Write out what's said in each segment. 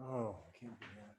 Oh, can't be that.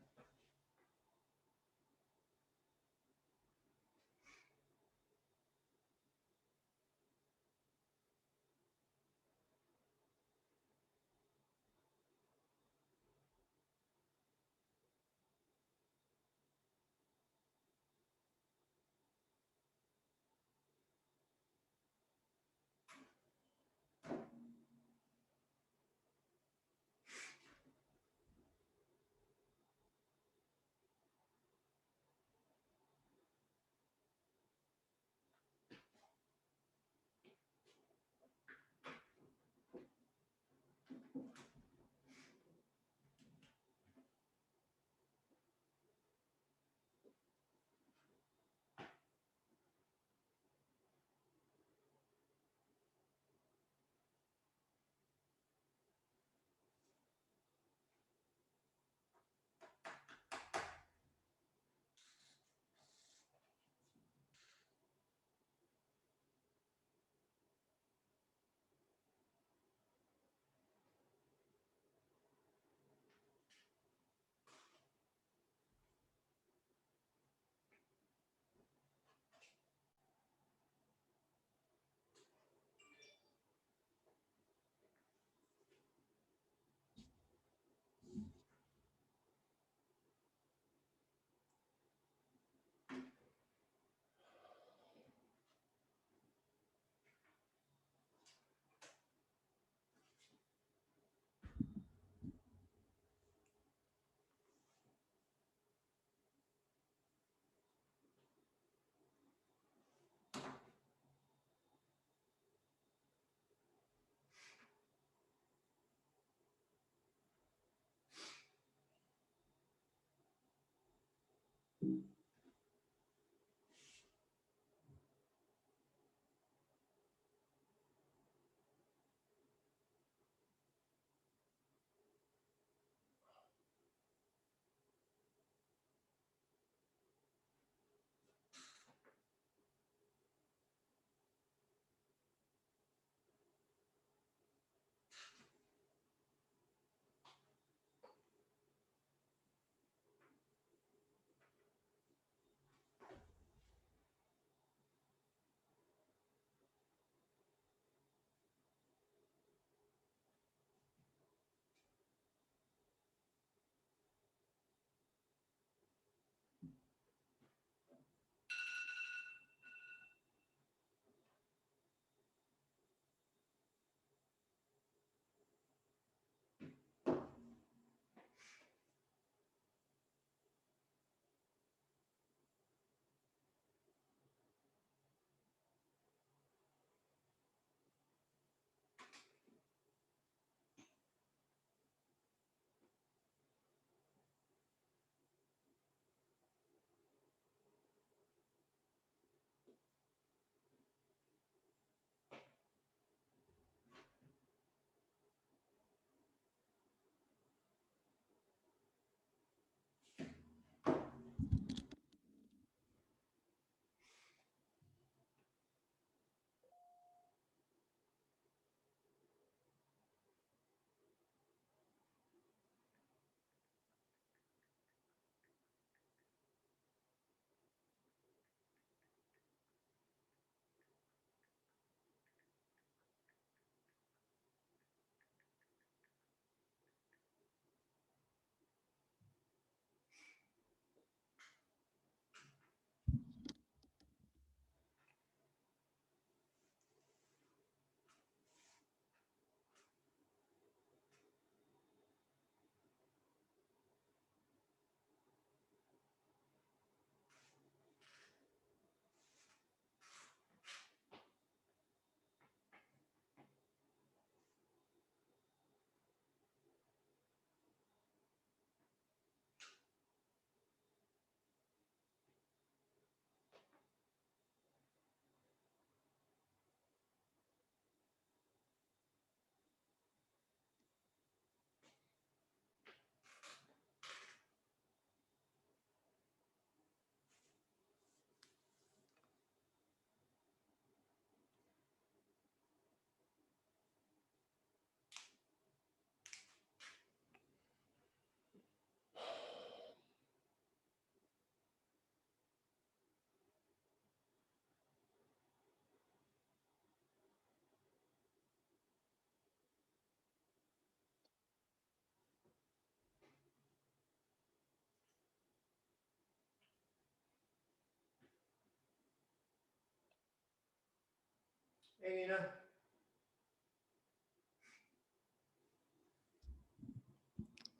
Hey, Nina.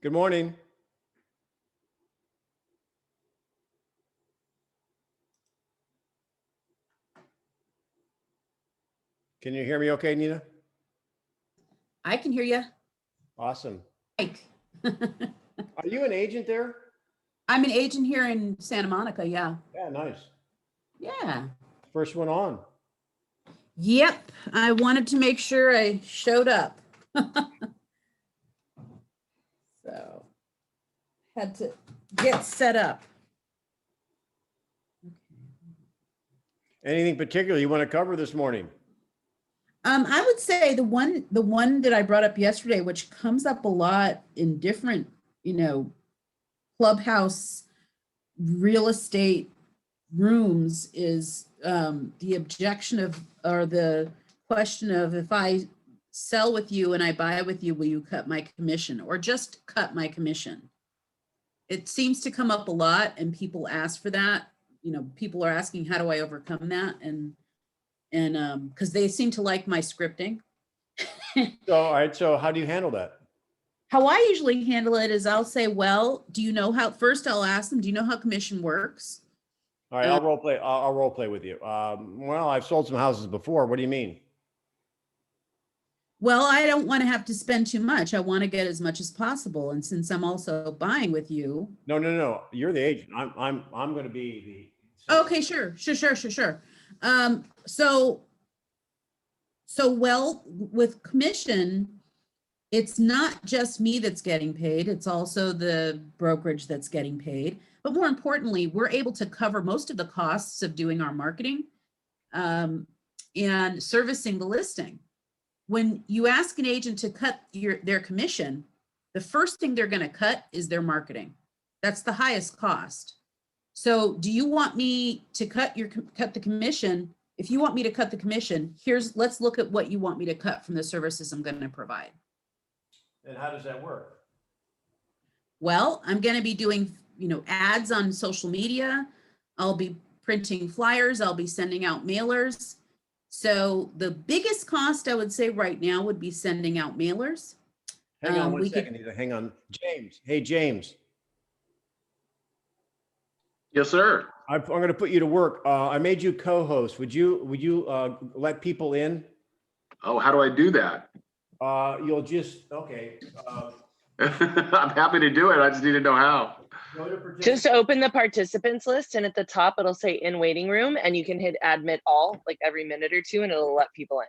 Good morning. Can you hear me okay, Nina? I can hear you. Awesome. Mike. Are you an agent there? I'm an agent here in Santa Monica. Yeah. Yeah, nice. Yeah. First one on. Yep. I wanted to make sure I showed up. So had to get set up. Anything particular you want to cover this morning? I would say the one that I brought up yesterday, which comes up a lot in different, clubhouse real estate rooms, is the objection of, or the question of, if I sell with you and I buy with you, will you cut my commission or just cut my commission? It seems to come up a lot and people ask for that. People are asking, how do I overcome that? And because they seem to like my scripting. So, all right. So how do you handle that? How I usually handle it is I'll say, well, do you know how, first I'll ask them, do you know how commission works? All right, I'll role play. I'll role play with you. Well, I've sold some houses before. What do you mean? Well, I don't want to have to spend too much. I want to get as much as possible. And since I'm also buying with you. No. You're the agent. I'm going to be the. Okay, sure. Well, with commission, it's not just me that's getting paid. It's also the brokerage that's getting paid. But more importantly, we're able to cover most of the costs of doing our marketing and servicing the listing. When you ask an agent to cut their commission, the first thing they're going to cut is their marketing. That's the highest cost. So do you want me to cut the commission? If you want me to cut the commission, let's look at what you want me to cut from the services I'm going to provide. And how does that work? Well, I'm going to be doing, ads on social media. I'll be printing flyers. I'll be sending out mailers. So the biggest cost I would say right now would be sending out mailers. Hang on one second. Hang on. James. Hey, James. Yes, sir. I'm going to put you to work. I made you co-host. Would you let people in? Oh, how do I do that? You'll just, okay. I'm happy to do it. I just need to know how. Just open the participants list, and at the top it'll say in waiting room, and you can hit admit all like every minute or two, and it'll let people in.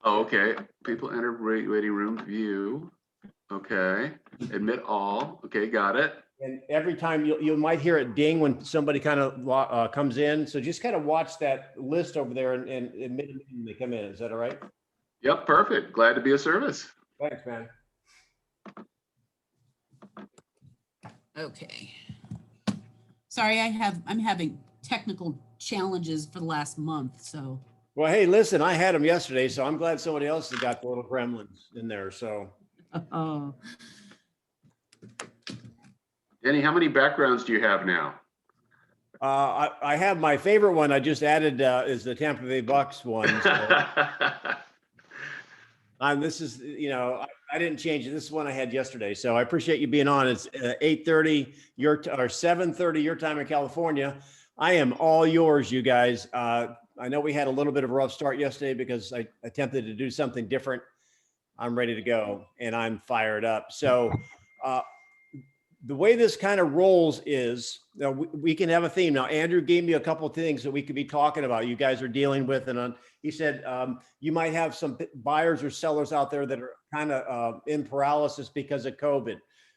Oh, okay. People enter waiting room view. Okay. Admit all. Okay, got it. And every time you might hear it ding when somebody kind of comes in. So just kind of watch that list over there and admit when they come in. Is that all right? Yep, perfect. Glad to be of service. Thanks, man. Okay. Sorry, I'm having technical challenges for the last month, so. Well, hey, listen, I had them yesterday, so I'm glad somebody else has got the little gremlins in there. So. Oh. Danny, how many backgrounds do you have now? I have my favorite one. I just added is the Tampa Bay Bucks one. So. This is, I didn't change it. This is one I had yesterday. So I appreciate you being on. It's 8:30 or 7:30 your time in California. I am all yours, you guys. I know we had a little bit of a rough start yesterday because I attempted to do something different. I'm ready to go and I'm fired up. So the way this kind of rolls is we can have a theme. Now, Andrew gave me a couple of things that we could be talking about. You guys are dealing with, and he said you might have some buyers or sellers out there that are kind of in paralysis because of COVID.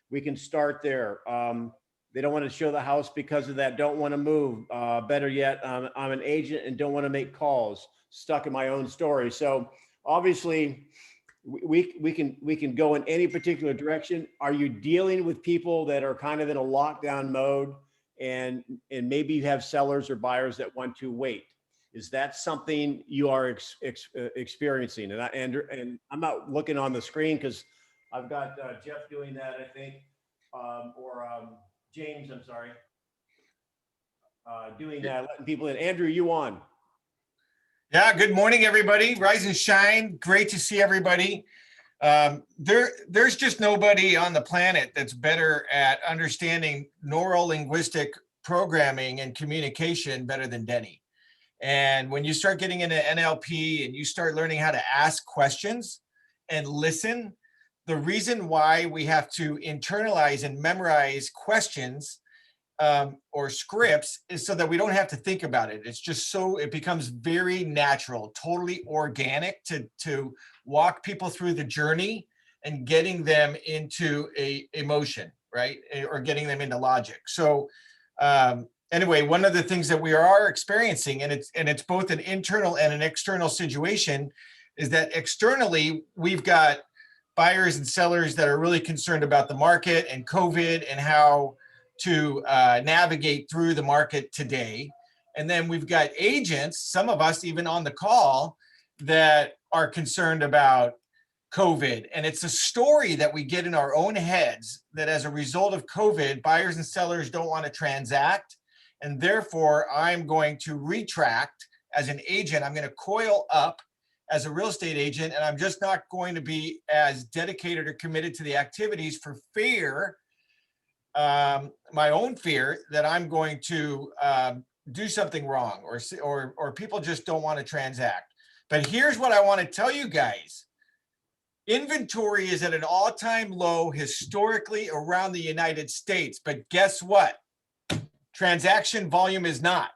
We can start there. They don't want to show the house because of that. Don't want to move. Better yet, I'm an agent and don't want to make calls. Stuck in my own story. So obviously, we can go in any particular direction. Are you dealing with people that are kind of in a lockdown mode, and maybe you have sellers or buyers that want to wait? Is that something you are experiencing? And I'm not looking on the screen because I've got Jeff doing that, I think, or James, I'm sorry, doing that, letting people in. Andrew, you on? Yeah, good morning, everybody. Rise and shine. Great to see everybody. There's just nobody on the planet that's better at understanding neuro-linguistic programming and communication better than Denny. And when you start getting into NLP and you start learning how to ask questions and listen, the reason why we have to internalize and memorize questions or scripts is so that we don't have to think about it. It's just so it becomes very natural, totally organic to walk people through the journey and getting them into a emotion, right? Or getting them into logic. So anyway, one of the things that we are experiencing, and it's both an internal and an external situation, is that externally we've got buyers and sellers that are really concerned about the market and COVID and how to navigate through the market today. And then we've got agents, some of us even on the call, that are concerned about COVID. And it's a story that we get in our own heads that as a result of COVID, buyers and sellers don't want to transact. And therefore, I'm going to retract as an agent. I'm going to coil up as a real estate agent, and I'm just not going to be as dedicated or committed to the activities for fear, my own fear that I'm going to do something wrong, or people just don't want to transact. But here's what I want to tell you guys. Inventory is at an all-time low historically around the United States, but guess what? Transaction volume is not.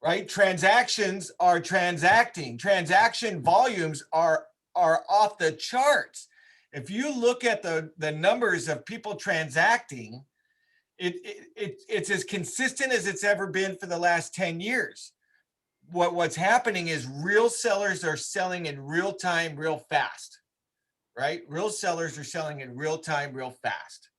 Right? Transactions are transacting. Transaction volumes are off the charts. If you look at the numbers of people transacting, it's as consistent as it's ever been for the last 10 years. What's happening is real sellers are selling in real time, real fast, right? Real sellers are selling in real time, real fast.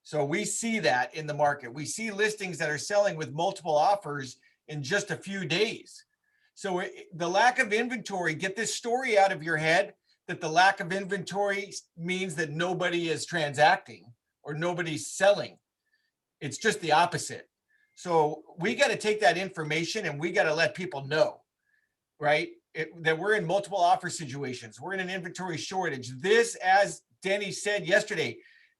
So we see that in the market. We see listings that are selling with multiple offers in just a few days. So the lack of inventory, get this story out of your head that the lack of inventory means that nobody is transacting or nobody's selling. It's just the opposite. So we got to take that information and we got to let people know, right? That we're in multiple offer situations. We're in an inventory shortage. This, as Denny said yesterday,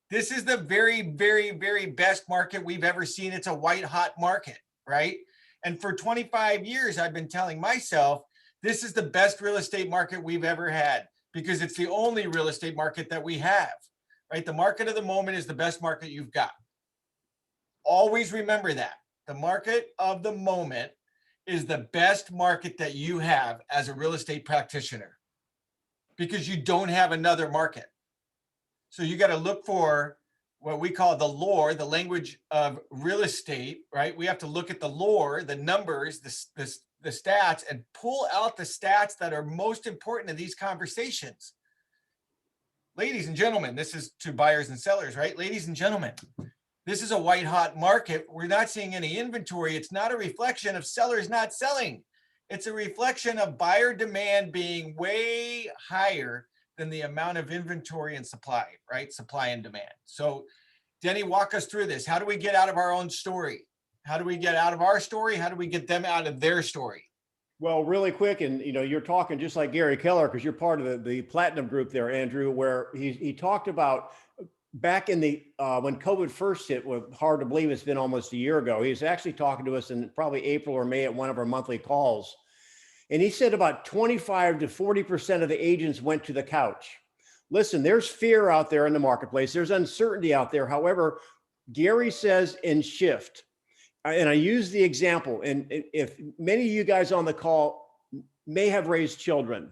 this is the very, very, very best market we've ever seen. It's a white hot market, right? And for 25 years, I've been telling myself, this is the best real estate market we've ever had because it's the only real estate market that we have, right? The market of the moment is the best market you've got. Always remember that. The market of the moment is the best market that you have as a real estate practitioner because you don't have another market. So you got to look for what we call the lore, the language of real estate, right? We have to look at the lore, the numbers, the stats, and pull out the stats that are most important in these conversations. Ladies and gentlemen, this is to buyers and sellers, right? Ladies and gentlemen, this is a white hot market. We're not seeing any inventory. It's not a reflection of sellers not selling. It's a reflection of buyer demand being way higher than the amount of inventory and supply, right? Supply and demand. So Denny, walk us through this. How do we get out of our own story? How do we get out of our story? How do we get them out of their story? Well, really quick, and you're talking just like Gary Keller, because you're part of the platinum group there, Andrew, where he talked about back in the when COVID first hit, was hard to believe it's been almost a year ago. He was actually talking to us in probably April or May at one of our monthly calls. And he said about 25 to 40% of the agents went to the couch. Listen, there's fear out there in the marketplace. There's uncertainty out there. However, Gary says in shift, and I use the example, and if many of you guys on the call may have raised children,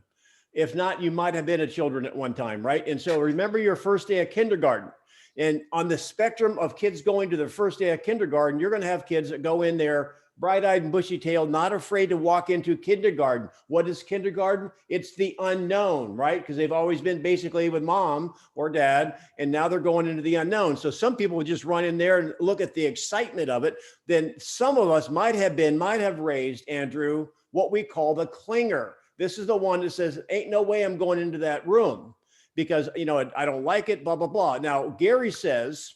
if not, you might have been a children at one time, right? And so remember your first day of kindergarten. And on the spectrum of kids going to their first day of kindergarten, you're going to have kids that go in there bright-eyed and bushy-tailed, not afraid to walk into kindergarten. What is kindergarten? It's the unknown, right? Because they've always been basically with mom or dad, and now they're going into the unknown. So some people would just run in there and look at the excitement of it. Then some of us might have raised, Andrew, what we call the clinger. This is the one that says, ain't no way I'm going into that room because, I don't like it, blah, blah, blah. Now, Gary says,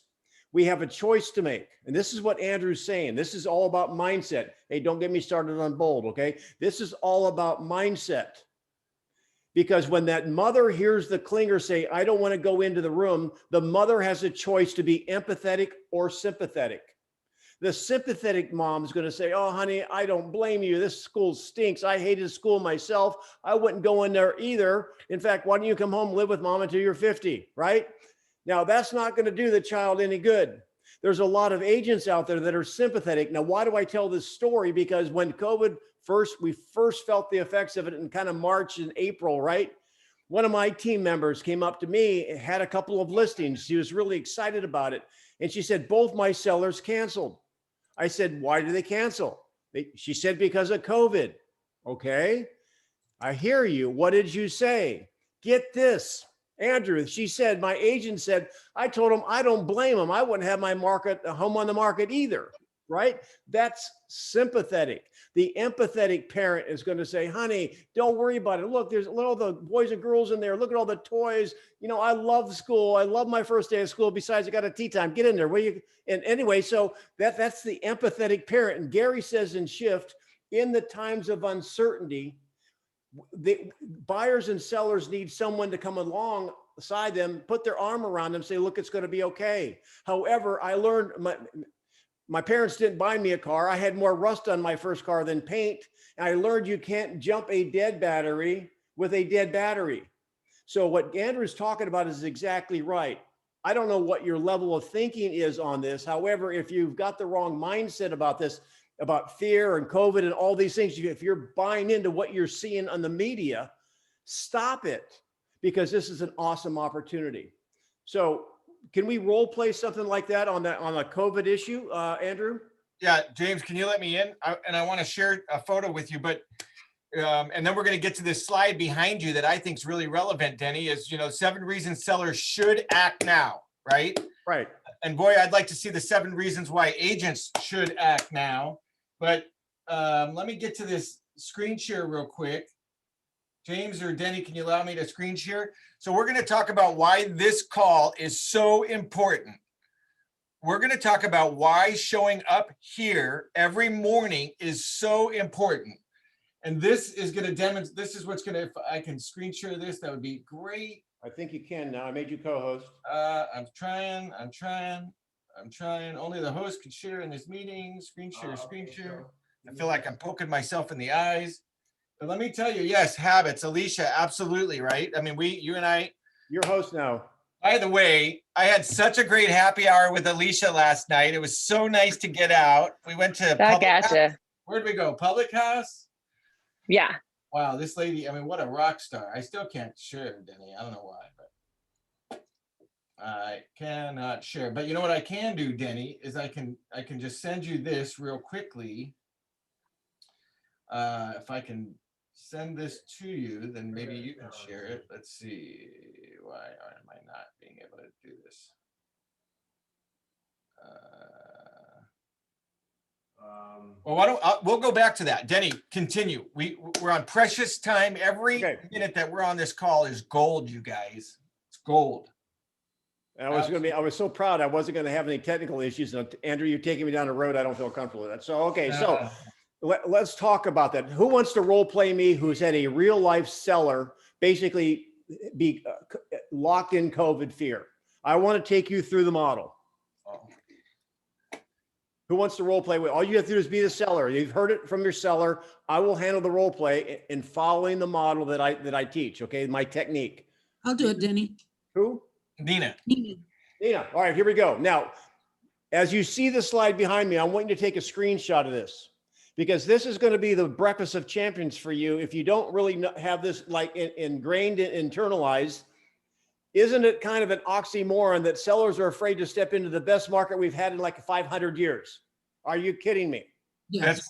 We have a choice to make. And this is what Andrew's saying. This is all about mindset. Hey, don't get me started on bold, okay? This is all about mindset. Because when that mother hears the clinger say, I don't want to go into the room, the mother has a choice to be empathetic or sympathetic. The sympathetic mom is going to say, oh, honey, I don't blame you. This school stinks. I hated school myself. I wouldn't go in there either. In fact, why don't you come home, live with mom until you're 50, right? Now, that's not going to do the child any good. There's a lot of agents out there that are sympathetic. Now, why do I tell this story? Because when COVID we first felt the effects of it in kind of March and April, right? One of my team members came up to me, had a couple of listings. She was really excited about it. And she said, both my sellers canceled. I said, why do they cancel? She said, because of COVID. Okay, I hear you. What did you say? Get this, Andrew. She said, my agent said, I told him I don't blame him. I wouldn't have my home on the market either, right? That's sympathetic. The empathetic parent is going to say, honey, don't worry about it. Look, there's all the boys and girls in there. Look at all the toys. You know, I love school. I love my first day of school. Besides, I got a tea time. Get in there. And anyway, so that's the empathetic parent. And Gary says in Shift, in the times of uncertainty, the buyers and sellers need someone to come alongside them, put their arm around them, say, look, it's going to be okay. However, I learned my parents didn't buy me a car. I had more rust on my first car than paint. And I learned you can't jump a dead battery with a dead battery. So what Andrew's talking about is exactly right. I don't know what your level of thinking is on this. However, if you've got the wrong mindset about this, about fear and COVID and all these things, if you're buying into what you're seeing on the media, stop it, because this is an awesome opportunity. So can we role play something like that on a COVID issue, Andrew? Yeah, James, can you let me in? I want to share a photo with you, but and then we're going to get to this slide behind you that I think is really relevant, Denny, is, 7 reasons sellers should act now, right? Right. And boy, I'd like to see the 7 reasons why agents should act now. But let me get to this screen share real quick. James or Denny, can you allow me to screen share? So we're going to talk about why this call is so important. We're going to talk about why showing up here every morning is so important. And this is going to demonstrate, this is what's going to, if I can screen share this, that would be great. I think you can now. I made you co-host. I'm trying. Only the host can share in this meeting. Screen share. I feel like I'm poking myself in the eyes. But let me tell you, yes, habits. Alicia, absolutely, right? I mean, you and I. You're host now. By the way, I had such a great happy hour with Alicia last night. It was so nice to get out. We went to Back at ya. Where'd we go? Public House? Yeah. Wow, this lady, I mean, what a rock star. I still can't share, Denny. I don't know why, but I cannot share. But you know what I can do, Denny, is I can just send you this real quickly. If I can send this to you, then maybe you can share it. Let's see. Why am I not being able to do this? Well, why don't we'll go back to that. Denny, continue. We're on precious time. Every minute that we're on this call is gold, you guys. It's gold. I was so proud I wasn't going to have any technical issues. And Andrew, you're taking me down a road I don't feel comfortable with that. So, okay. So let's talk about that. Who wants to role play me who's had a real life seller basically be locked in COVID fear? I want to take you through the model. Who wants to role play with? All you have to do is be the seller. You've heard it from your seller. I will handle the role play in following the model that I teach. Okay, my technique. I'll do it, Denny. Who? Nina. Nina. All right, here we go. Now, as you see the slide behind me, I want you to take a screenshot of this, because this is going to be the breakfast of champions for you. If you don't really have this like ingrained and internalized, isn't it kind of an oxymoron that sellers are afraid to step into the best market we've had in like 500 years? Are you kidding me? Yes.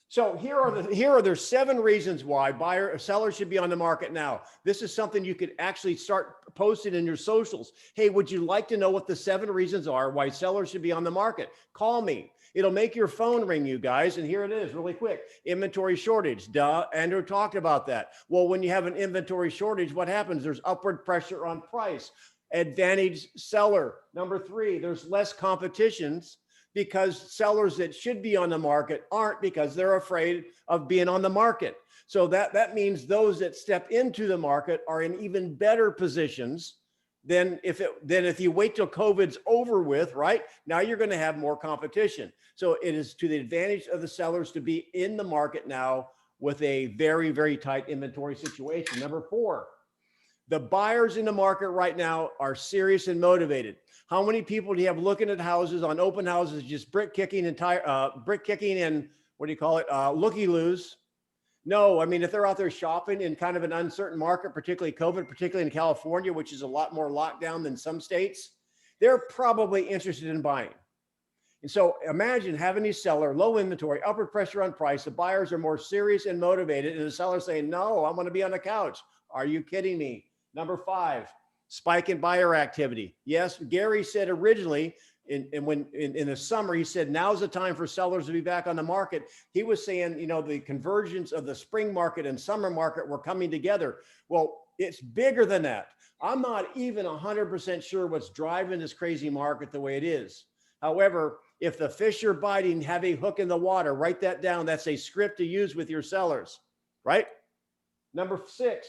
So here are the 7 reasons why buyer or seller should be on the market now. This is something you could actually start posting in your socials. Hey, would you like to know what the 7 reasons are why sellers should be on the market? Call me. It'll make your phone ring, you guys. And here it is really quick. Inventory shortage. Duh. Andrew talked about that. Well, when you have an inventory shortage, what happens? There's upward pressure on price. advantaged seller. Number three, there's less competitions because sellers that should be on the market aren't because they're afraid of being on the market. So that means those that step into the market are in even better positions than if you wait till COVID's over with, right? Now you're going to have more competition. So it is to the advantage of the sellers to be in the market now with a very, very tight inventory situation. Number four, the buyers in the market right now are serious and motivated. How many people do you have looking at houses on open houses, just brick kicking and what do you call it? Looky-loos. No, I mean, if they're out there shopping in kind of an uncertain market, particularly COVID, particularly in California, which is a lot more lockdown than some states, they're probably interested in buying. And so imagine having a seller, low inventory, upward pressure on price. The buyers are more serious and motivated. And the seller saying, no, I'm going to be on the couch. Are you kidding me? Number five, spike in buyer activity. Yes, Gary said originally in the summer, he said, now's the time for sellers to be back on the market. He was saying, the convergence of the spring market and summer market were coming together. Well, it's bigger than that. I'm not even 100% sure what's driving this crazy market the way it is. However, if the fish are biting, have a hook in the water, write that down. That's a script to use with your sellers, right? Number six,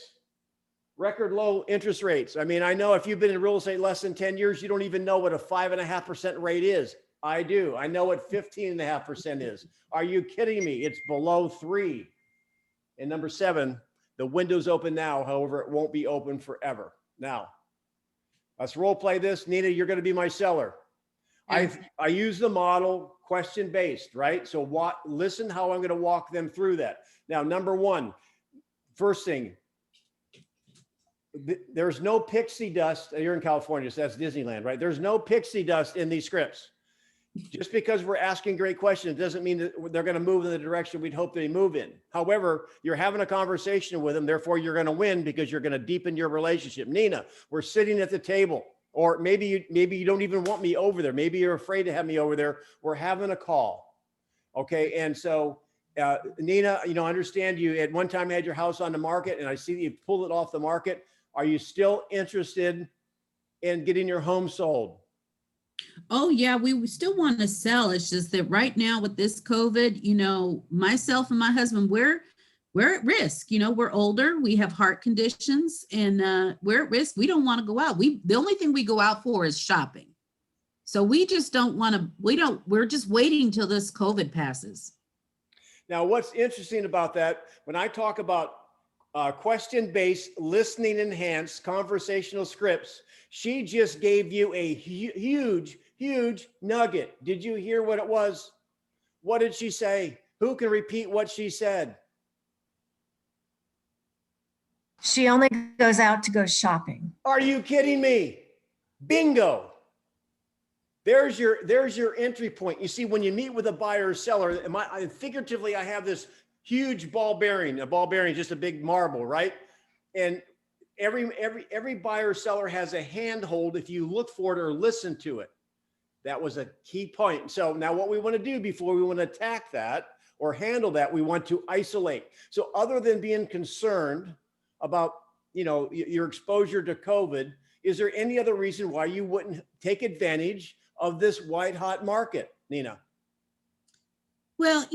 record low interest rates. I mean, I know if you've been in real estate less than 10 years, you don't even know what a 5.5% rate is. I do. I know what 15.5% is. Are you kidding me? It's below 3. And number seven, the window's open now. However, it won't be open forever. Now, let's role play this. Nina, you're going to be my seller. I use the model question based, right? So listen how I'm going to walk them through that. Now, number one, first thing, there's no pixie dust. You're in California, so that's Disneyland, right? There's no pixie dust in these scripts. Just because we're asking great questions doesn't mean that they're going to move in the direction we'd hope they move in. However, you're having a conversation with them, therefore you're going to win because you're going to deepen your relationship. Nina, we're sitting at the table. Or maybe you don't even want me over there. Maybe you're afraid to have me over there. We're having a call. Okay. And so, Nina, I understand you at one time had your house on the market and I see that you pulled it off the market. Are you still interested in getting your home sold? Oh yeah, we still want to sell. It's just that right now with this COVID, myself and my husband, we're at risk. We're older, we have heart conditions, and we're at risk. We don't want to go out. The only thing we go out for is shopping. So we just don't want to, we're just waiting till this COVID passes. Now, what's interesting about that, when I talk about question-based, listening enhanced conversational scripts, she just gave you a huge nugget. Did you hear what it was? What did she say? Who can repeat what she said? She only goes out to go shopping. Are you kidding me? Bingo. There's your entry point. You see, when you meet with a buyer or seller, figuratively, I have this huge ball bearing. A ball bearing is just a big marble, right? And every buyer or seller has a handhold if you look for it or listen to it. That was a key point. So now what we want to do before we want to attack that or handle that, we want to isolate. So other than being concerned about, your exposure to COVID, is there any other reason why you wouldn't take advantage of this white hot market, Nina? Well,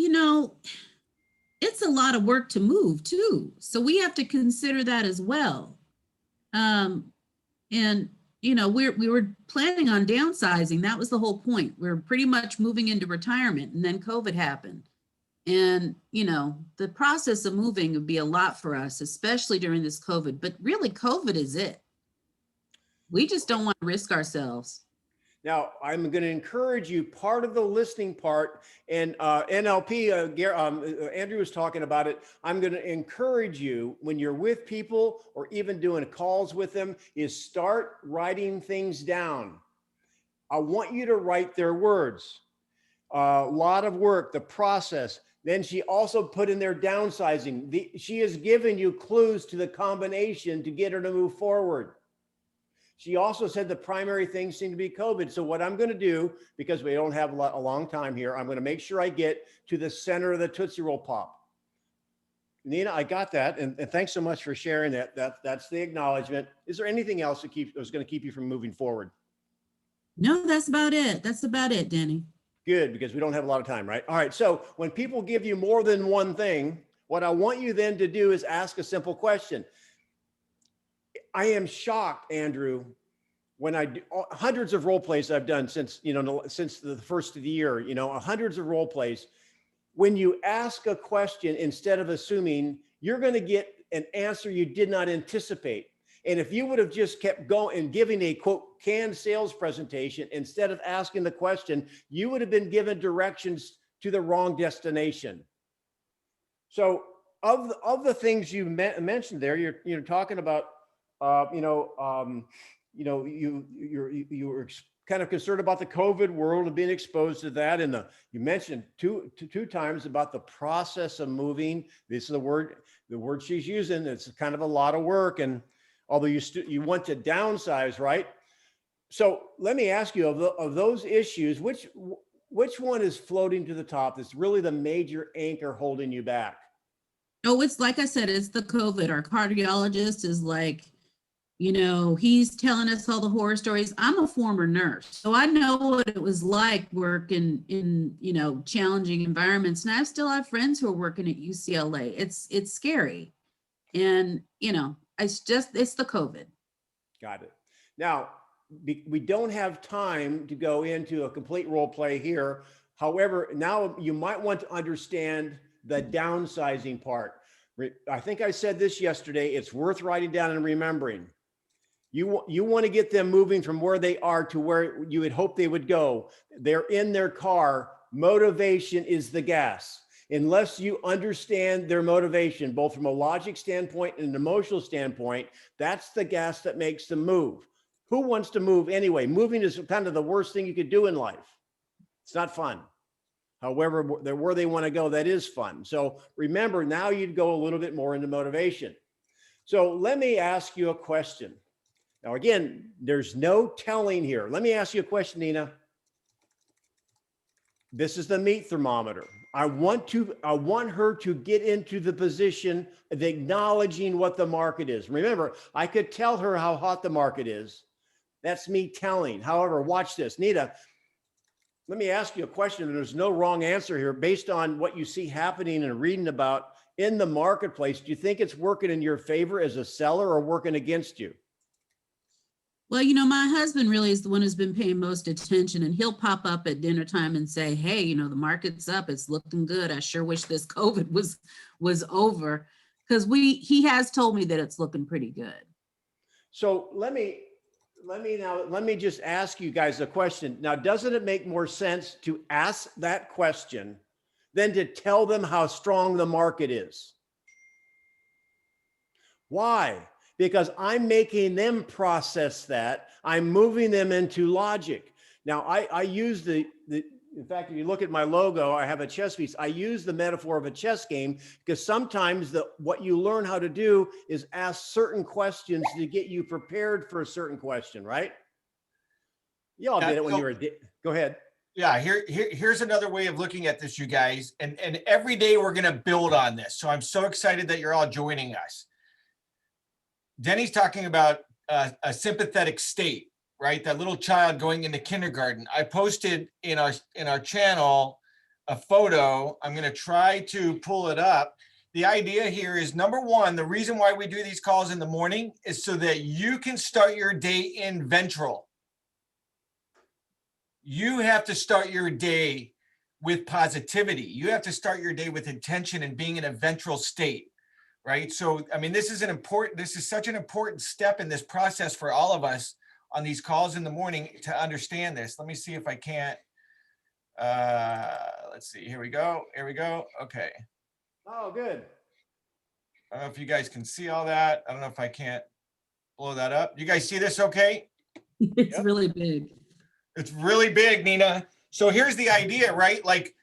it's a lot of work to move too. So we have to consider that as well. We were planning on downsizing. That was the whole point. We were pretty much moving into retirement, and then COVID happened. And, the process of moving would be a lot for us, especially during this COVID, but really COVID is it. We just don't want to risk ourselves. Now, I'm going to encourage you, part of the listening part, and NLP, Andrew was talking about it. I'm going to encourage you when you're with people or even doing calls with them is start writing things down. I want you to write their words. A lot of work, the process. Then she also put in there downsizing. She has given you clues to the combination to get her to move forward. She also said the primary thing seemed to be COVID. So what I'm going to do, because we don't have a long time here, I'm going to make sure I get to the center of the Tootsie Roll Pop. Nina, I got that. And thanks so much for sharing that. That's the acknowledgement. Is there anything else that was going to keep you from moving forward? No, that's about it. That's about it, Danny. Good, because we don't have a lot of time, right? All right. So when people give you more than one thing, what I want you then to do is ask a simple question. I am shocked, Andrew, when I do hundreds of role plays I've done since, since the first of the year, hundreds of role plays. When you ask a question, instead of assuming, you're going to get an answer you did not anticipate. And if you would have just kept going and giving a quote canned sales presentation instead of asking the question, you would have been given directions to the wrong destination. So of the things you mentioned there, you're talking about, you were kind of concerned about the COVID world and being exposed to that. And you mentioned two times about the process of moving. This is the word she's using. It's kind of a lot of work. And although you want to downsize, right? So let me ask you, of those issues, which one is floating to the top that's really the major anchor holding you back? Oh, it's like I said, it's the COVID. Our cardiologist is like, he's telling us all the horror stories. I'm a former nurse, so I know what it was like working in, challenging environments. And I still have friends who are working at UCLA. It's scary. And, it's the COVID. Got it. Now, we don't have time to go into a complete role play here. However, now you might want to understand the downsizing part. I think I said this yesterday. It's worth writing down and remembering. You want to get them moving from where they are to where you would hope they would go. They're in their car. Motivation is the gas. Unless you understand their motivation, both from a logic standpoint and an emotional standpoint, that's the gas that makes them move. Who wants to move anyway? Moving is kind of the worst thing you could do in life. It's not fun. However, where they want to go, that is fun. So remember, now you'd go a little bit more into motivation. So let me ask you a question. Now, again, there's no telling here. Let me ask you a question, Nina. This is the meat thermometer. I want her to get into the position of acknowledging what the market is. Remember, I could tell her how hot the market is. That's me telling. However, watch this. Nina, let me ask you a question, and there's no wrong answer here. Based on what you see happening and reading about in the marketplace, do you think it's working in your favor as a seller or working against you? Well, my husband really is the one who's been paying most attention, and he'll pop up at dinner time and say, hey, the market's up. It's looking good. I sure wish this COVID was over, because he has told me that it's looking pretty good. So let me just ask you guys a question. Now, doesn't it make more sense to ask that question than to tell them how strong the market is? Why? Because I'm making them process that. I'm moving them into logic. Now, I use in fact, if you look at my logo, I have a chess piece. I use the metaphor of a chess game because sometimes what you learn how to do is ask certain questions to get you prepared for a certain question, right? Y'all did it when you were, go ahead. Yeah, here's another way of looking at this, you guys. And every day we're going to build on this. So I'm so excited that you're all joining us. Denny's talking about a sympathetic state, right? That little child going into kindergarten. I posted in our channel a photo. I'm going to try to pull it up. The idea here is, number one, the reason why we do these calls in the morning is so that you can start your day in ventral. You have to start your day with positivity. You have to start your day with intention and being in a ventral state. Right. So, I mean, this is such an important step in this process for all of us on these calls in the morning to understand this. Let me see if I can't. Let's see. Here we go. Okay. Oh, good. I don't know if you guys can see all that. I don't know if I can't blow that up. You guys see this okay? It's really big. It's really big, Nina. So here's the idea, right? Like,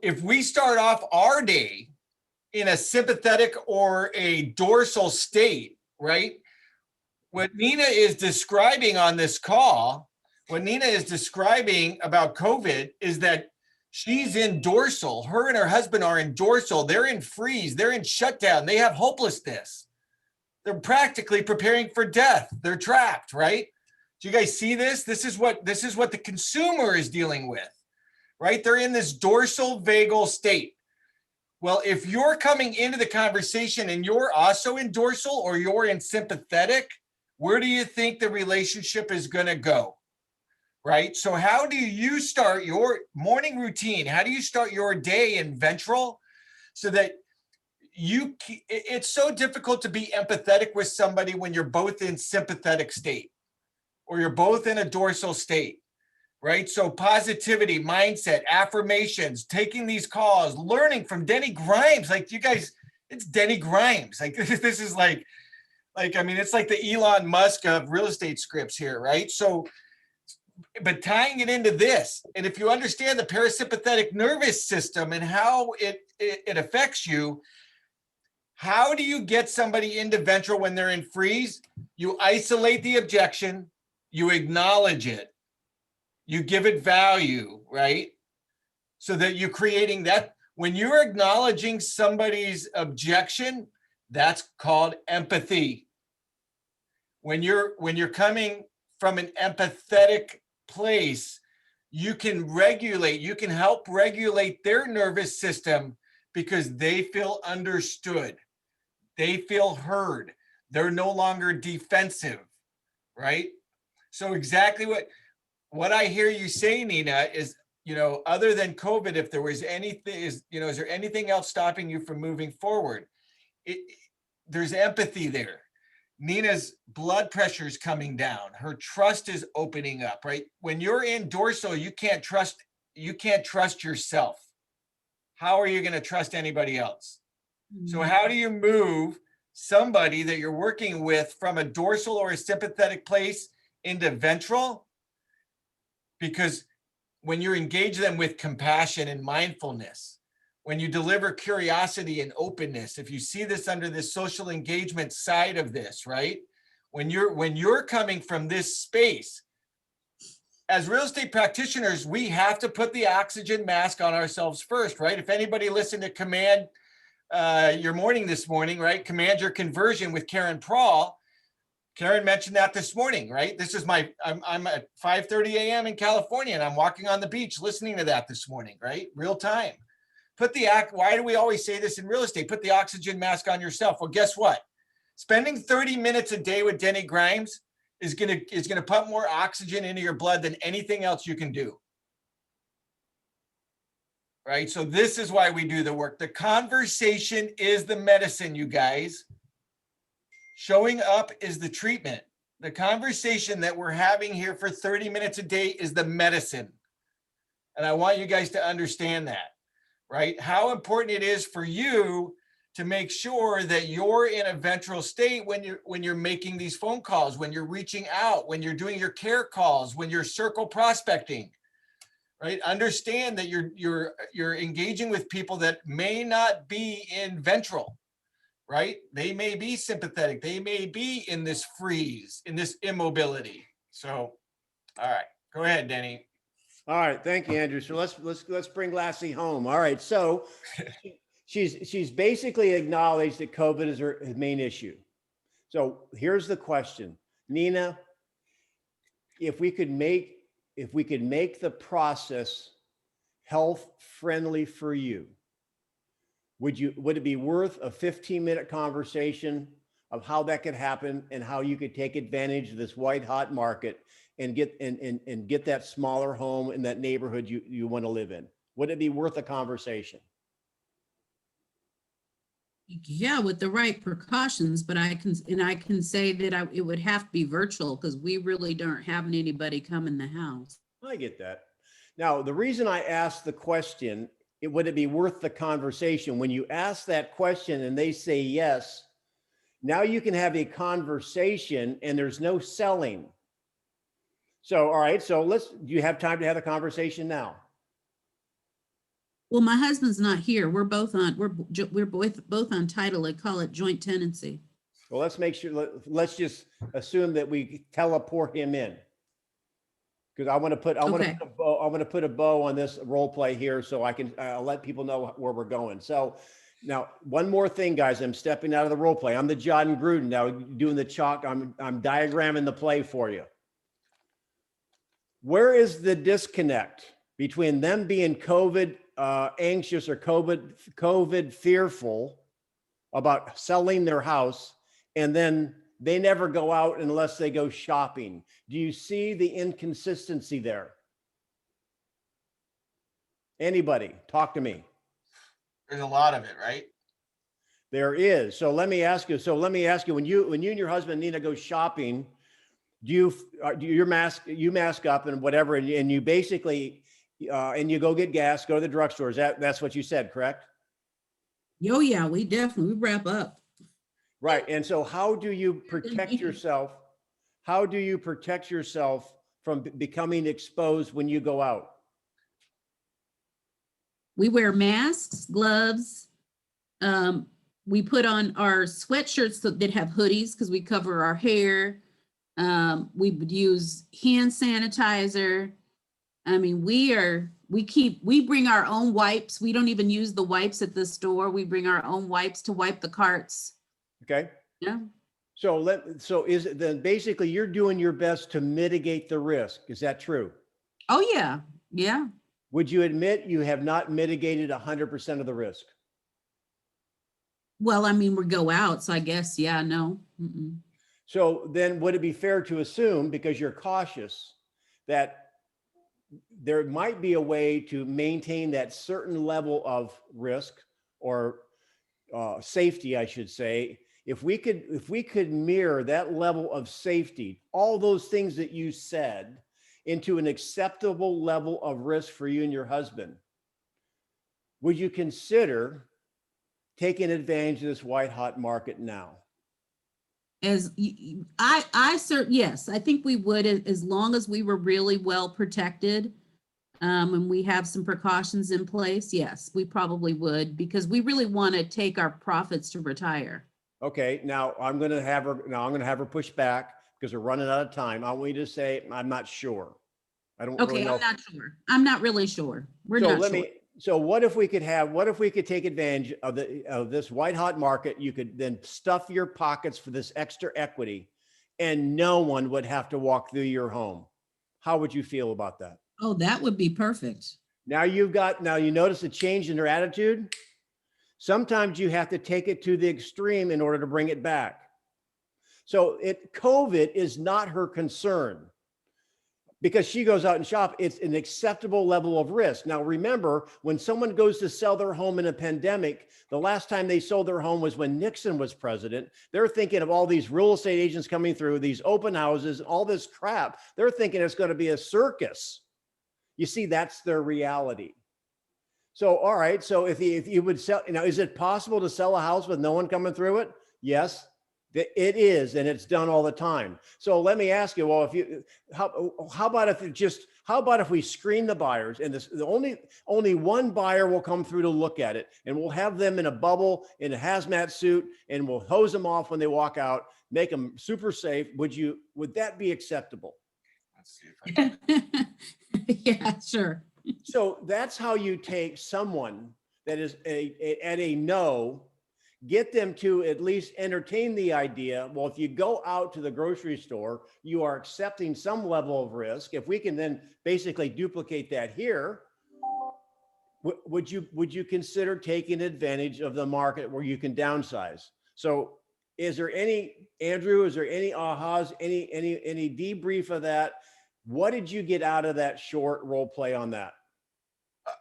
if we start off our day in a sympathetic or a dorsal state, right? What Nina is describing on this call, what Nina is describing about COVID is that She's in dorsal. Her and her husband are in dorsal. They're in freeze. They're in shutdown. They have hopelessness. They're practically preparing for death. They're trapped, right? Do you guys see this? This is what the consumer is dealing with, right? They're in this dorsal vagal state. Well, if you're coming into the conversation and you're also in dorsal or you're in sympathetic, where do you think the relationship is going to go? Right? So how do you start your morning routine? How do you start your day in ventral so that it's so difficult to be empathetic with somebody when you're both in sympathetic state or you're both in a dorsal state, right? So positivity, mindset, affirmations, taking these calls, learning from Denny Grimes. Like, you guys, it's Denny Grimes. Like, this is like, I mean, it's like the Elon Musk of real estate scripts here, right? So, but tying it into this, and if you understand the parasympathetic nervous system and how it affects you, how do you get somebody into ventral when they're in freeze? You isolate the objection, you acknowledge it, you give it value, right? So that you're creating that. When you're acknowledging somebody's objection, that's called empathy. When you're coming from an empathetic place, you can help regulate their nervous system because they feel understood. They feel heard. They're no longer defensive, right? So exactly what I hear you say, Nina, is, other than COVID, if there was anything, is there anything else stopping you from moving forward? There's empathy there. Nina's blood pressure is coming down. Her trust is opening up, right? When you're in dorsal, you can't trust yourself. How are you going to trust anybody else? So how do you move somebody that you're working with from a dorsal or a sympathetic place into ventral? Because when you engage them with compassion and mindfulness, when you deliver curiosity and openness, if you see this under this social engagement side of this, right? When you're coming from this space, as real estate practitioners, we have to put the oxygen mask on ourselves first, right? If anybody listened to Command Your Morning this morning, right? Command Your Conversion with Karen Prawl. Karen mentioned that this morning, right? This is I'm at 5:30 a.m. in California and I'm walking on the beach listening to that this morning, right? Real time. Why do we always say this in real estate? Put the oxygen mask on yourself. Well, guess what? Spending 30 minutes a day with Denny Grimes is gonna pump more oxygen into your blood than anything else you can do. Right? So this is why we do the work. The conversation is the medicine, you guys. Showing up is the treatment. The conversation that we're having here for 30 minutes a day is the medicine. And I want you guys to understand that. Right? How important it is for you to make sure that you're in a ventral state when you're making these phone calls, when you're reaching out, when you're doing your care calls, when you're circle prospecting, right? Understand that you're engaging with people that may not be in ventral, right? They may be sympathetic. They may be in this freeze, in this immobility. So, all right, go ahead, Denny. All right, thank you, Andrew. So let's bring Lassie home. All right, so she's basically acknowledged that COVID is her main issue. So here's the question, Nina: if we could make the process health friendly for you, would it be worth a 15-minute conversation of how that could happen and how you could take advantage of this white hot market and get that smaller home in that neighborhood you want to live in? Would it be worth a conversation? Yeah, with the right precautions, but I can say that it would have to be virtual because we really don't have anybody come in the house. I get that. Now, the reason I asked the question, would it be worth the conversation? When you ask that question and they say yes, now you can have a conversation and there's no selling. So, all right, so do you have time to have a conversation now? Well, my husband's not here. We're both on title. I call it joint tenancy. Well, let's make sure, let's just assume that we teleport him in. Because I want to put, I want to Okay. put a bow, I want to put a bow on this role play here so I can let people know where we're going. So now, one more thing, guys, I'm stepping out of the role play. I'm the John Gruden now doing the chalk. I'm diagramming the play for you. Where is the disconnect between them being COVID anxious or COVID fearful about selling their house, and then they never go out unless they go shopping? Do you see the inconsistency there? Anybody, talk to me. There's a lot of it, right? There is. So let me ask you. When you and your husband Nina go shopping, do you mask up and whatever, and you basically and you go get gas, go to the drugstore. That's what you said, correct? Oh, yeah, we definitely, we wrap up. Right. And so how do you protect yourself? How do you protect yourself from becoming exposed when you go out? We wear masks, gloves. We put on our sweatshirts that have hoodies because we cover our hair. We would use hand sanitizer. I mean, we bring our own wipes. We don't even use the wipes at the store. We bring our own wipes to wipe the carts. Okay. Yeah. So is it then basically you're doing your best to mitigate the risk? Is that true? Oh, yeah. Yeah. Would you admit you have not mitigated 100% of the risk? Well, I mean, we go out, so I guess, yeah, no. Mm-mm. So then would it be fair to assume, because you're cautious, that there might be a way to maintain that certain level of risk or safety, I should say, if we could mirror that level of safety, all those things that you said, into an acceptable level of risk for you and your husband, would you consider taking advantage of this white hot market now? Yes, I think we would, as long as we were really well protected. And we have some precautions in place. Yes, we probably would, because we really want to take our profits to retire. Okay, now I'm going to have her push back because we're running out of time. I want you to say, I'm not sure. I don't really Okay, know. I'm not sure. I'm not really sure. We're So not let sure. me, so what if we could take advantage of this white hot market? You could then stuff your pockets for this extra equity and no one would have to walk through your home. How would you feel about that? Oh, that would be perfect. Now you notice a change in their attitude. Sometimes you have to take it to the extreme in order to bring it back. So COVID is not her concern because she goes out and shop. It's an acceptable level of risk. Now, remember, when someone goes to sell their home in a pandemic, the last time they sold their home was when Nixon was president. They're thinking of all these real estate agents coming through, these open houses, all this crap. They're thinking it's going to be a circus. You see, that's their reality. So, all right. So if you would sell, is it possible to sell a house with no one coming through it? Yes, it is. And it's done all the time. So let me ask you, well, how about if we screen the buyers and only one buyer will come through to look at it, and we'll have them in a bubble, in a hazmat suit, and we'll hose them off when they walk out, make them super safe. Would that be acceptable? Let's see if I can. Yeah, sure. So that's how you take someone that is at a no, get them to at least entertain the idea. Well, if you go out to the grocery store, you are accepting some level of risk. If we can then basically duplicate that here, would you consider taking advantage of the market where you can downsize? So Andrew, is there any ahas, any debrief of that? What did you get out of that short role play on that?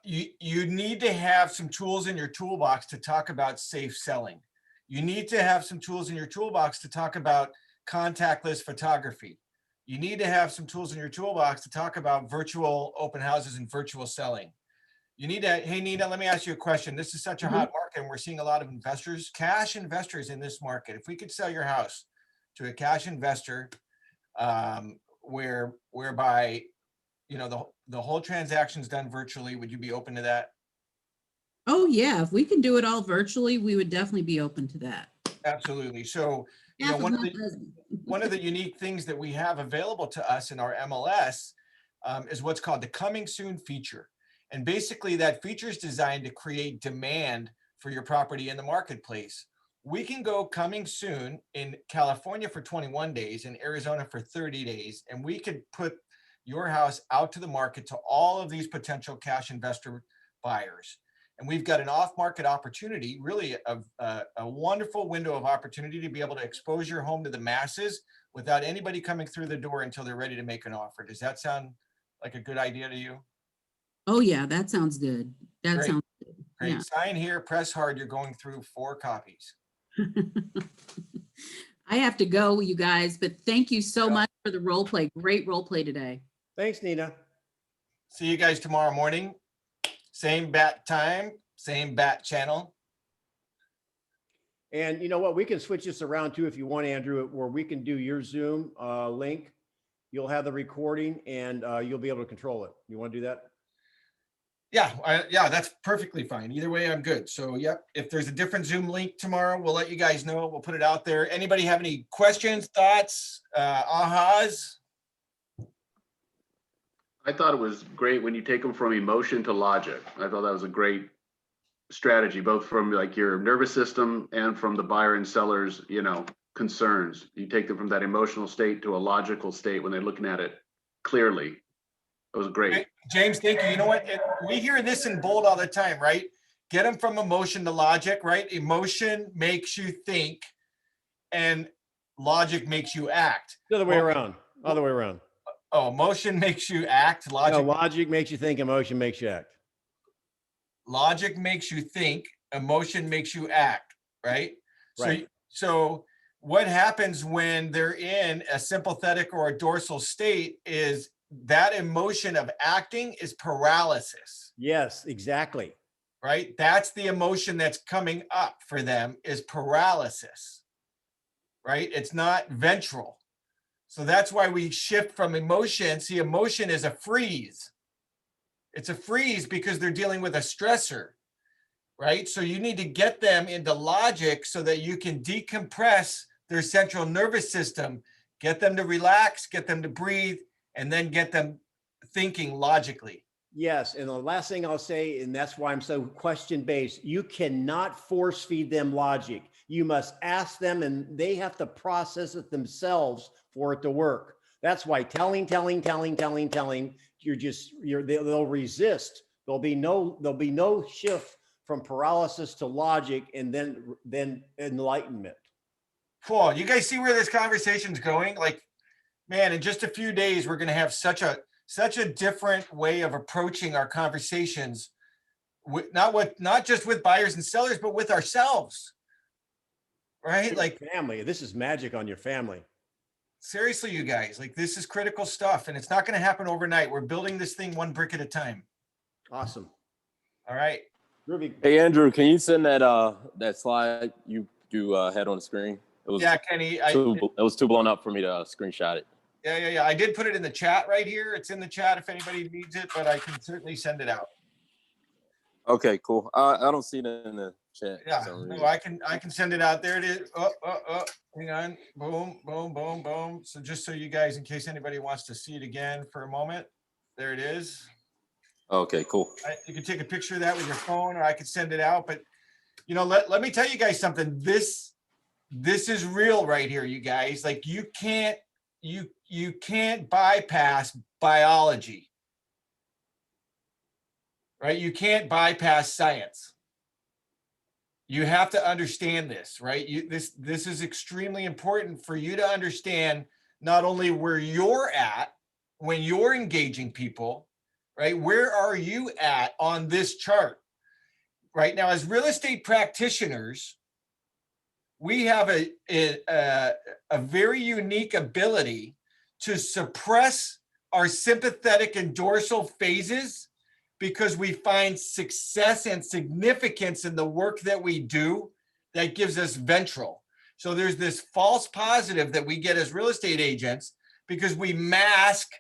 You need to have some tools in your toolbox to talk about safe selling. You need to have some tools in your toolbox to talk about contactless photography. You need to have some tools in your toolbox to talk about virtual open houses and virtual selling. You need to, hey, Nina, let me ask you a question. This is such a hot market and we're seeing a lot of investors, cash investors in this market. If we could sell your house to a cash investor, whereby, the whole transaction's done virtually, would you be open to that? Oh, yeah. If we can do it all virtually, we would definitely be open to that. Absolutely. So, Half of one my of the husband. one of the unique things that we have available to us in our MLS is what's called the coming soon feature. And basically that feature is designed to create demand for your property in the marketplace. We can go coming soon in California for 21 days, in Arizona for 30 days, and we could put your house out to the market to all of these potential cash investor buyers. And we've got an off-market opportunity, really a wonderful window of opportunity to be able to expose your home to the masses without anybody coming through the door until they're ready to make an offer. Does that sound like a good idea to you? Oh, yeah, that sounds good. That Great. sounds good. Great. Sign here, press hard. You're going through 4 copies. I have to go, you guys, but thank you so Yeah. much for the role play. Great role play today. Thanks, Nina. See you guys tomorrow morning. Same bat time, same bat channel. And you know what? We can switch this around too if you want, Andrew, where we can do your Zoom link. You'll have the recording and you'll be able to control it. You want to do that? Yeah, that's perfectly fine. Either way, I'm good. So, yep, if there's a different Zoom link tomorrow, we'll let you guys know. We'll put it out there. Anybody have any questions, thoughts, ahas? I thought it was great when you take them from emotion to logic. I thought that was a great strategy, both from like your nervous system and from the buyer and seller's, concerns. You take them from that emotional state to a logical state when they're looking at it clearly. It was great. James, thank you. You know what? We hear this in bold all the time, right? Get them from emotion to logic, right? Emotion makes you think and logic makes you act. The other way around. Other way around. Oh, emotion makes you act. No, Logic logic makes you think, emotion makes you act. logic makes you think, emotion makes you act, right? Right. So what happens when they're in a sympathetic or a dorsal state is that emotion of acting is paralysis, Yes, exactly. right? That's the emotion that's coming up for them is paralysis, right? It's not ventral. So that's why we shift from emotion. See, emotion is a freeze. It's a freeze because they're dealing with a stressor, right? So you need to get them into logic so that you can decompress their central nervous system, get them to relax, get them to breathe, and then get them thinking logically. Yes, and the last thing I'll say, and that's why I'm so question-based, you cannot force feed them logic. You must ask them and they have to process it themselves for it to work. That's why telling, they'll resist. There'll be no shift from paralysis to logic and then enlightenment. Cool. You guys see where this conversation's going? Like, man, in just a few days, we're going to have such a different way of approaching our conversations, not just with buyers and sellers, but with ourselves, right? Like, Family, this is magic on your family. seriously, you guys, like this is critical stuff and it's not going to happen overnight. We're building this thing one brick at a time. Awesome. All right. Ruby. Hey Andrew, can you send that slide you had on the screen? It was Yeah, Kenny. it was too blown up for me to screenshot it. Yeah. I did put it in the chat right here. It's in the chat if anybody needs it, but I can certainly send it out. Okay, cool. I don't see it in the chat. for Yeah, some no, reason. I can send it out. There it is. Oh, hang on. Boom, boom, boom, boom. So just so you guys, in case anybody wants to see it again for a moment, there it is. Okay, cool. You can take a picture of that with your phone, or I could send it out. But let me tell you guys something. This is real right here, you guys. Like you can't bypass biology. Right? You can't bypass science. You have to understand this, right? This is extremely important for you to understand not only where you're at when you're engaging people, right? Where are you at on this chart? Right now, as real estate practitioners, we have a very unique ability to suppress our sympathetic and dorsal phases because we find success and significance in the work that we do that gives us ventral. So there's this false positive that we get as real estate agents because we mask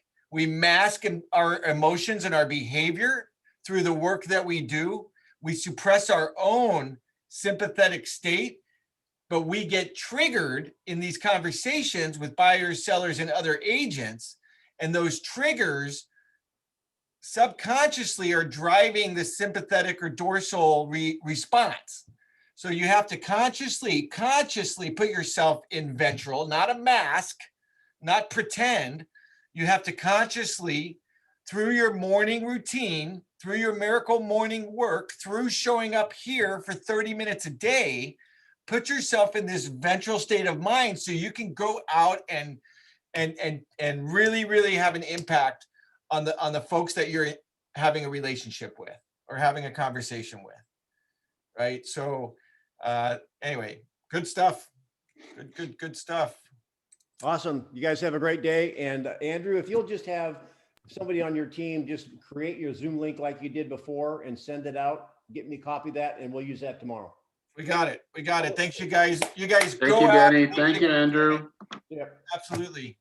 our emotions and our behavior through the work that we do. We suppress our own sympathetic state, but we get triggered in these conversations with buyers, sellers, and other agents. And those triggers subconsciously are driving the sympathetic or dorsal response. So you have to consciously put yourself in ventral, not a mask, not pretend. You have to consciously, through your morning routine, through your miracle morning work, through showing up here for 30 minutes a day, put yourself in this ventral state of mind so you can go out and really have an impact on the folks that you're having a relationship with or having a conversation with, right? So anyway, good stuff. Good stuff. Awesome. You guys have a great day. And Andrew, if you'll just have somebody on your team, just create your Zoom link like you did before and send it out, get me a copy of that, and we'll use that tomorrow. We got it. Thanks, you guys. You guys Thank go you, out. Benny. Thank you, Andrew. Yeah. Absolutely.